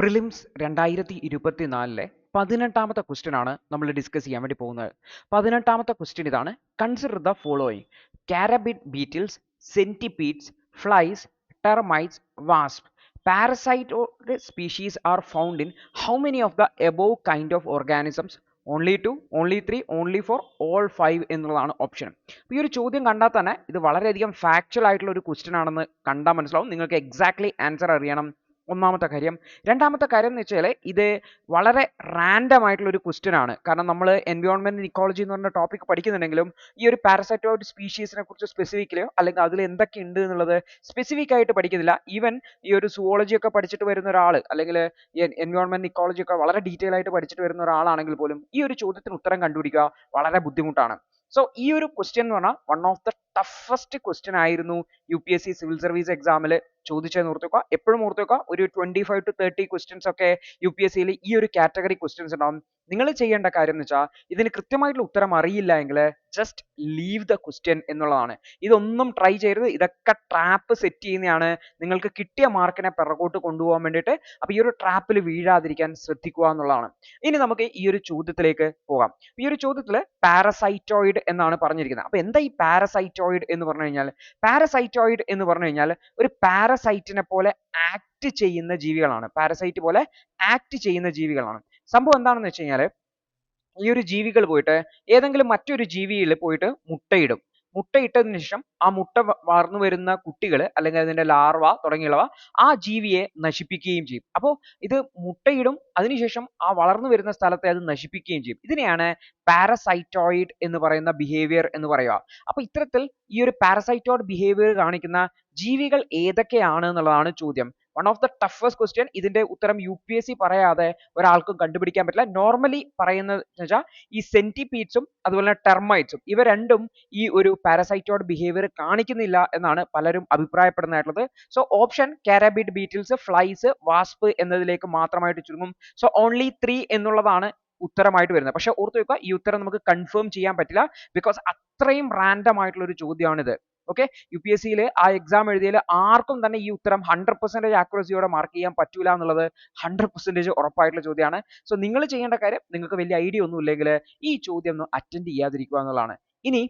Prelims 2024 18ാമത്തെ question ആണ് നമ്മൾ discuss ചെയ്യാൻ വേണ്ടി പോകുന്നത്. 18ാമത്തെ ക്വസ്റ്റ്യൻ ഇതാണ്. Consider the following: carabid beetles, centipedes, flies, termites, wasp. Parasitoid species are found in how many of the above kind of organisms? Only 2, only 3, only 4, all 5 എന്നുള്ളതാണ് option. ഈ ഒരു ചോദ്യം കണ്ടാൽ തന്നെ ഇത് വളരെയധികം ഫാക്ച്വൽ ആയിട്ടുള്ള ഒരു ക്വസ്റ്റ്യൻ ആണെന്ന് കണ്ടാൽ മനസ്സിലാവും. നിങ്ങൾക്ക് എക്സാക്ട്ലി ആൻസർ അറിയണം, ഒന്നാമത്തെ കാര്യം. രണ്ടാമത്തെ കാര്യം എന്ന് വെച്ചാൽ ഇത് വളരെ റാൻഡം ആയിട്ടുള്ള ഒരു ക്വസ്റ്റ്യൻ ആണ്. കാരണം നമ്മൾ എൻവയോൺമെന്റ് ഇക്കോളജി എന്ന് പറഞ്ഞ ടോപ്പിക് പഠിക്കുന്നുണ്ടെങ്കിലും ഈ ഒരു പാരസൈറ്റോയിഡ് സ്പീഷീസിനെ കുറിച്ച് സ്പെസിഫിക്കലോ അല്ലെങ്കിൽ അതിൽ എന്തൊക്കെ ഉണ്ട് എന്നുള്ളത് സ്പെസിഫിക് ആയിട്ട് പഠിക്കുന്നില്ല. ഈവൻ ഈ ഒരു സുവോളജി ഒക്കെ പഠിച്ചിട്ട് വരുന്ന ഒരാൾ അല്ലെങ്കിൽ എൻവയോൺമെന്റ് ഇക്കോളജി ഒക്കെ വളരെ ഡീറ്റെയിൽ ആയിട്ട് പഠിച്ചിട്ട് വരുന്ന ഒരാളാണെങ്കിൽ പോലും ഈ ഒരു ചോദ്യത്തിന് ഉത്തരം കണ്ടുപിടിക്കുക വളരെ ബുദ്ധിമുട്ടാണ്. സോ ഈ ഒരു ക്വസ്റ്റ്യൻ എന്ന് പറഞ്ഞാൽ one of the toughest question ആയിരുന്നു UPSC സിവിൽ സർവീസ് എക്സാമിൽ ചോദിച്ചതെന്ന് ഓർത്ത് വെക്കുക. എപ്പോഴും ഓർത്ത് വെക്കുക, ഒരു 25 to 30 ക്വസ്റ്റ്യൻസ് ഒക്കെ UPSCയിൽ ഈ ഒരു കാറ്റഗറി ക്വസ്റ്റ്യൻസ് ഉണ്ടാവും. നിങ്ങൾ ചെയ്യേണ്ട കാര്യം എന്ന് വെച്ചാൽ ഇതിന് കൃത്യമായിട്ടുള്ള ഉത്തരം അറിയില്ല എങ്കിൽ ജസ്റ്റ് ലീവ് ദ ക്വസ്റ്റ്യൻ എന്നുള്ളതാണ്. ഇതൊന്നും ട്രൈ ചെയ്യരുത്. ഇതൊക്കെ ട്രാപ്പ് സെറ്റ് ചെയ്യുന്നതാണ് നിങ്ങൾക്ക് കിട്ടിയ മാർക്കിനെ പിറകോട്ട് കൊണ്ടുപോകാൻ വേണ്ടിയിട്ട്. അപ്പോൾ ഈ ഒരു ട്രാപ്പിൽ വീഴാതിരിക്കാൻ ശ്രദ്ധിക്കുക എന്നുള്ളതാണ്. ഇനി നമുക്ക് ഈ ഒരു ചോദ്യത്തിലേക്ക് പോകാം. ഈ ഒരു ചോദ്യത്തിൽ പാരസൈറ്റോയിഡ് എന്നാണ് പറഞ്ഞിരിക്കുന്നത്. അപ്പോൾ എന്താ ഈ പാരസൈറ്റോയിഡ് എന്ന് പറഞ്ഞു കഴിഞ്ഞാൽ? പാരസൈറ്റോയിഡ് എന്ന് പറഞ്ഞു കഴിഞ്ഞാൽ ഒരു പാരസൈറ്റിനെ പോലെ ആക്ട് ചെയ്യുന്ന ജീവികളാണ്. പാരസൈറ്റ് പോലെ ആക്ട് ചെയ്യുന്ന ജീവികളാണ്. സംഭവം എന്താണെന്ന് വെച്ച് കഴിഞ്ഞാൽ ഈ ഒരു ജീവികൾ പോയിട്ട് ഏതെങ്കിലും മറ്റൊരു ജീവിയിൽ പോയിട്ട് മുട്ടയിടും. മുട്ടയിട്ടതിന് ശേഷം ആ മുട്ട വളർന്നു വരുന്ന കുട്ടികൾ അല്ലെങ്കിൽ അതിന്റെ ലാർവ തുടങ്ങിയവ ആ ജീവിയെ നശിപ്പിക്കുകയും ചെയ്യും. അപ്പോൾ ഇത് മുട്ടയിടും, അതിനുശേഷം ആ വളർന്നു വരുന്ന സ്ഥലത്തെ അത് നശിപ്പിക്കുകയും ചെയ്യും. ഇതിനെയാണ് പാരസൈറ്റോയിഡ് എന്ന് പറയുന്ന ബിഹേവിയർ എന്ന് പറയുക. അപ്പോൾ ഇത്തരത്തിൽ ഈ ഒരു പാരസൈറ്റോയിഡ് ബിഹേവിയർ കാണിക്കുന്ന ജീവികൾ ഏതൊക്കെയാണ് എന്നുള്ളതാണ് ചോദ്യം. One of the toughest question. ഇതിന്റെ ഉത്തരം UPSC പറയാതെ ഒരാൾക്കും കണ്ടുപിടിക്കാൻ പറ്റില്ല. നോർമലി പറയുന്നത് വെച്ചാൽ ഈ സെന്റിപീഡ്സും അതുപോലെ ടെർമൈറ്റ്സും ഇവ രണ്ടും ഈ ഒരു പാരസൈറ്റോയിഡ് ബിഹേവിയർ കാണിക്കുന്നില്ല എന്നാണ് പലരും അഭിപ്രായപ്പെടുന്നതായിട്ടുള്ളത്. So option carabid beetles, flies, wasp എന്നതിലേക്ക് മാത്രമായിട്ട് ചുരുങ്ങും. സോ ഓൺലി 3 എന്നുള്ളതാണ് ഉത്തരമായിട്ട് വരുന്നത്. പക്ഷെ ഓർത്ത് വെക്കുക, ഈ ഉത്തരം നമുക്ക് കൺഫേം ചെയ്യാൻ പറ്റില്ല. ബിക്കോസ് അത്രയും റാൻഡം ആയിട്ടുള്ള ഒരു ചോദ്യമാണിത്. ഓക്കെ, UPSCയിൽ ആ എക്സാം എഴുതിയതിൽ ആർക്കും തന്നെ ഈ ഉത്തരം 100% ആക്യുറസിയോടെ മാർക്ക് ചെയ്യാൻ പറ്റൂല എന്നുള്ളത് 100% ഉറപ്പായിട്ടുള്ള ചോദ്യമാണ്. സോ നിങ്ങൾ ചെയ്യേണ്ട കാര്യം, നിങ്ങൾക്ക് വലിയ ഐഡിയ ഒന്നും ഇല്ലെങ്കിൽ ഈ ചോദ്യം ഒന്ന് അറ്റൻഡ് ചെയ്യാതിരിക്കുക എന്നുള്ളതാണ്. ഇനി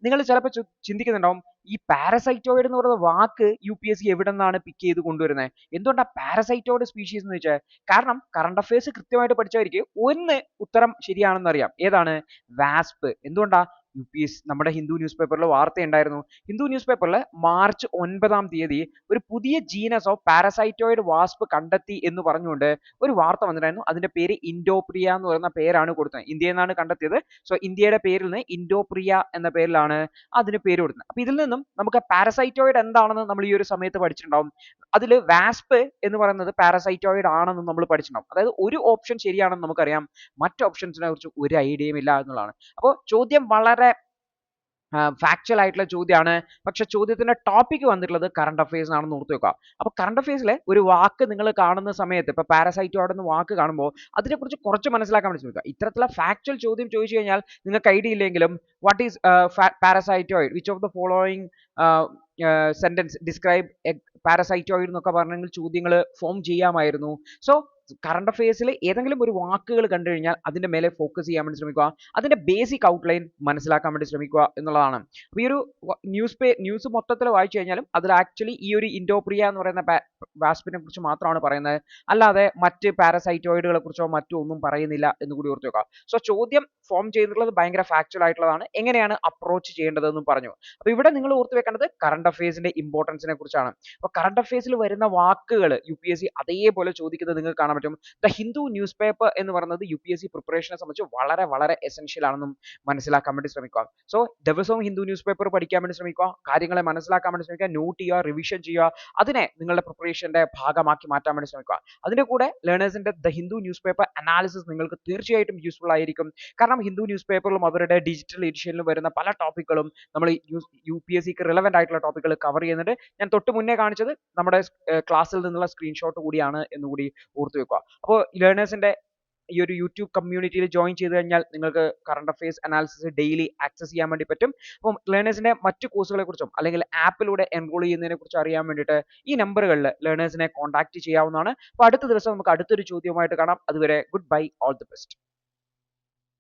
നിങ്ങൾ ചിലപ്പോൾ ചിന്തിക്കുന്നുണ്ടാവും, ഈ പാരസൈറ്റോയിഡ് എന്ന് പറയുന്ന വാക്ക് UPSC എവിടെ നിന്നാണ് പിക്ക് ചെയ്ത് കൊണ്ടുവരുന്നത്? എന്തുകൊണ്ടാണ് പാരസൈറ്റോയിഡ് സ്പീഷീസ് എന്ന് വെച്ചാൽ? കാരണം കറണ്ട് അഫയേഴ്സ് കൃത്യമായിട്ട് പഠിച്ചവർക്ക് ഒന്ന് ഉത്തരം ശരിയാണെന്ന് അറിയാം. ഏതാണ്? വാസ്പ്. എന്തുകൊണ്ടാ? UPSC നമ്മുടെ ഹിന്ദു ന്യൂസ് പേപ്പറിൽ വാർത്തയുണ്ടായിരുന്നു. ഹിന്ദു ന്യൂസ് പേപ്പറിൽ മാർച്ച് 9 ഒരു പുതിയ ജീനസ് ഓഫ് പാരസൈറ്റോയിഡ് വാസ്പ് കണ്ടെത്തി എന്ന് പറഞ്ഞുകൊണ്ട് ഒരു വാർത്ത വന്നിട്ടായിരുന്നു. അതിന്റെ പേര് ഇൻഡോപ്രിയ എന്ന് പറയുന്ന പേരാണ് കൊടുത്തത്. ഇന്ത്യയിൽ നിന്നാണ് കണ്ടെത്തിയത്. സോ ഇന്ത്യയുടെ പേരിൽ നിന്ന് ഇൻഡോപ്രിയ എന്ന പേരിലാണ് അതിന് പേര് കൊടുത്തത്. അപ്പൊ ഇതിൽ നിന്നും നമുക്ക് പാരസൈറ്റോയിഡ് എന്താണെന്ന് നമ്മൾ ഈ ഒരു സമയത്ത് പഠിച്ചിട്ടുണ്ടാവും. അതിൽ വാസ്പ് എന്ന് പറയുന്നത് പാരസൈറ്റോയിഡ് ആണെന്ന് നമ്മൾ പഠിച്ചിട്ടുണ്ടാവും. അതായത് ഒരു ഓപ്ഷൻ ശരിയാണെന്ന് നമുക്കറിയാം, മറ്റ് ഓപ്ഷൻസിനെ കുറിച്ച് ഒരു ഐഡിയയും ഇല്ല എന്നുള്ളതാണ്. അപ്പോൾ ചോദ്യം വളരെ ഫാക്ച്വൽ ആയിട്ടുള്ള ചോദ്യമാണ്. പക്ഷെ ചോദ്യത്തിന്റെ ടോപ്പിക് വന്നിട്ടുള്ളത് കറണ്ട് അഫയേഴ്സ് ആണെന്ന് ഓർത്ത് വെക്കുക. അപ്പോൾ കറണ്ട് അഫയേഴ്സിലെ ഒരു വാക്ക് നിങ്ങൾ കാണുന്ന സമയത്ത് ഇപ്പൊ പാരസൈറ്റോയിഡ് എന്ന വാക്ക് കാണുമ്പോൾ അതിനെക്കുറിച്ച് കുറച്ച് മനസ്സിലാക്കാൻ വേണ്ടി ശ്രമിക്കുക. ഇത്തരത്തിലുള്ള ഫാക്ച്വൽ ചോദ്യം ചോദിച്ചു കഴിഞ്ഞാൽ നിങ്ങൾക്ക് ഐഡിയ ഇല്ലെങ്കിലും what is parasitoid, which of the following sentence describe parasitoid എന്നൊക്കെ പറഞ്ഞെങ്കിൽ ചോദ്യങ്ങൾ ഫോം ചെയ്യാമായിരുന്നു. സോ കറണ്ട് അഫയേഴ്സിൽ ഏതെങ്കിലും ഒരു വാക്കുകൾ കണ്ടു കഴിഞ്ഞാൽ അതിന്റെ മേലെ ഫോക്കസ് ചെയ്യാൻ വേണ്ടി ശ്രമിക്കുക. അതിന്റെ ബേസിക് ഔട്ട്ലൈൻ മനസ്സിലാക്കാൻ വേണ്ടി ശ്രമിക്കുക എന്നുള്ളതാണ്. അപ്പോൾ ഈ ഒരു ന്യൂസ് മൊത്തത്തിൽ വായിച്ചു കഴിഞ്ഞാലും അതിൽ ആക്ച്വലി ഈ ഒരു ഇൻഡോപ്രിയ എന്ന് പറയുന്ന വാസ്പിനെ കുറിച്ച് മാത്രമാണ് പറയുന്നത്, അല്ലാതെ മറ്റ് പാരസൈറ്റോയിഡുകളെ കുറിച്ചോ മറ്റോ ഒന്നും പറയുന്നില്ല എന്ന് കൂടി ഓർത്ത് വെക്കുക. സോ ചോദ്യം ഫോം ചെയ്തിട്ടുള്ളത് ഭയങ്കര ഫാക്ച്വൽ ആയിട്ടുള്ളതാണ്. എങ്ങനെയാണ് അപ്രോച്ച് ചെയ്യേണ്ടതെന്നും പറഞ്ഞു. അപ്പോൾ ഇവിടെ നിങ്ങൾ ഓർത്ത് വെക്കേണ്ടത് കറണ്ട് അഫയേഴ്സിന്റെ ഇമ്പോർട്ടൻസിനെ കുറിച്ചാണ്. അപ്പോൾ കറണ്ട് അഫയേഴ്സിൽ വരുന്ന വാക്കുകൾ UPSC അതേപോലെ ചോദിക്കുന്നത് നിങ്ങൾക്ക് കാണാൻ പറ്റും. ദ ഹിന്ദു ന്യൂസ് പേപ്പർ എന്ന് പറയുന്നത് UPSC പ്രിപ്പറേഷനെ സംബന്ധിച്ച് വളരെ വളരെ എസെൻഷ്യൽ ആണെന്നും മനസ്സിലാക്കാൻ വേണ്ടി ശ്രമിക്കുക. സോ ദിവസവും ഹിന്ദു ന്യൂസ് പേപ്പർ പഠിക്കാൻ വേണ്ടി ശ്രമിക്കുക, കാര്യങ്ങളെ മനസ്സിലാക്കാൻ വേണ്ടി ശ്രമിക്കുക, നോട്ട് ചെയ്യുക, റിവിഷൻ ചെയ്യുക, അതിനെ നിങ്ങളുടെ പ്രിപ്പറേഷന്റെ ഭാഗമാക്കി മാറ്റാൻ വേണ്ടി ശ്രമിക്കുക. അതിന്റെ കൂടെ ലേണേഴ്സിന്റെ the Hindu newspaper analysis നിങ്ങൾക്ക് തീർച്ചയായിട്ടും യൂസ്ഫുൾ ആയിരിക്കും. കാരണം ഹിന്ദു ന്യൂസ് പേപ്പറിലും അവരുടെ ഡിജിറ്റൽ എഡിഷനിലും വരുന്ന പല ടോപ്പിക്കുകളും നമ്മൾ UPSCക്ക് റിലവന്റ് ആയിട്ടുള്ള ടോപ്പിക്കുകൾ കവർ ചെയ്യുന്നുണ്ട്. ഞാൻ തൊട്ട് മുന്നേ കാണിച്ചത് നമ്മുടെ ക്ലാസ്സിൽ നിന്നുള്ള സ്ക്രീൻഷോട്ട് കൂടിയാണ് എന്നുകൂടി ഓർത്ത് വെക്കുക. അപ്പോൾ ലേണേഴ്സിന്റെ ഈ ഒരു യൂട്യൂബ് കമ്മ്യൂണിറ്റിയിൽ ജോയിൻ ചെയ്ത് കഴിഞ്ഞാൽ നിങ്ങൾക്ക് current affairs analysis daily access ചെയ്യാൻ വേണ്ടി പറ്റും. അപ്പം ലേണേഴ്സിന്റെ മറ്റു കോഴ്സുകളെ കുറിച്ചും അല്ലെങ്കിൽ ആപ്പിലൂടെ എൻറോൾ ചെയ്യുന്നതിനെ കുറിച്ച് അറിയാൻ വേണ്ടിയിട്ട് ഈ നമ്പറുകളിൽ ലേണേഴ്സിനെ കോൺടാക്ട് ചെയ്യാവുന്നതാണ്. അപ്പോൾ അടുത്ത ദിവസം നമുക്ക് അടുത്തൊരു ചോദ്യവുമായിട്ട് കാണാം. അതുവരെ good bye, all the best.